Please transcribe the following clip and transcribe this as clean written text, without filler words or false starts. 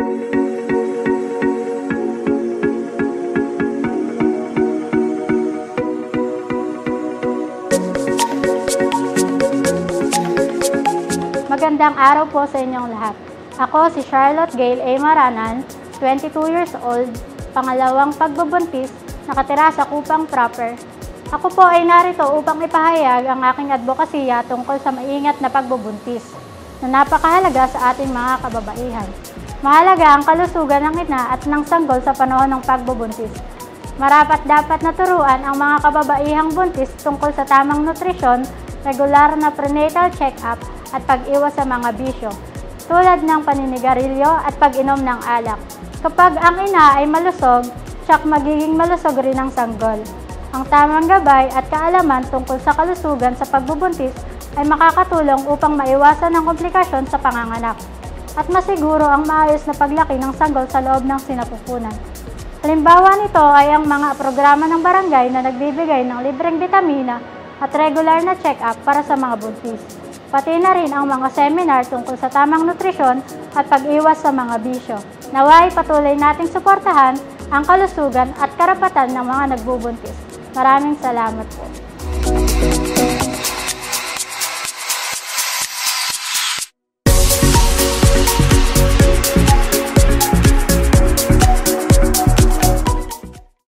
Magandang araw po sa inyong lahat. Ako si Charlotte Gail A. Maranan, 22 years old, pangalawang pagbubuntis, nakatira sa Kupang Proper. Ako po ay narito upang ipahayag ang aking advokasya tungkol sa maingat na pagbubuntis na napakahalaga sa ating mga kababaihan. Mahalaga ang kalusugan ng ina at ng sanggol sa panahon ng pagbubuntis. Marapat-dapat na turuan ang mga kababaihang buntis tungkol sa tamang nutrisyon, regular na prenatal check-up at pag-iwas sa mga bisyo, tulad ng paninigarilyo at pag-inom ng alak. Kapag ang ina ay malusog, tiyak magiging malusog rin ang sanggol. Ang tamang gabay at kaalaman tungkol sa kalusugan sa pagbubuntis ay makakatulong upang maiwasan ang komplikasyon sa panganganak at masiguro ang maayos na paglaki ng sanggol sa loob ng sinapupunan. Halimbawa nito ay ang mga programa ng barangay na nagbibigay ng libreng bitamina at regular na check-up para sa mga buntis. Pati na rin ang mga seminar tungkol sa tamang nutrisyon at pag-iwas sa mga bisyo. Naway patuloy nating suportahan ang kalusugan at karapatan ng mga nagbubuntis. Maraming salamat po.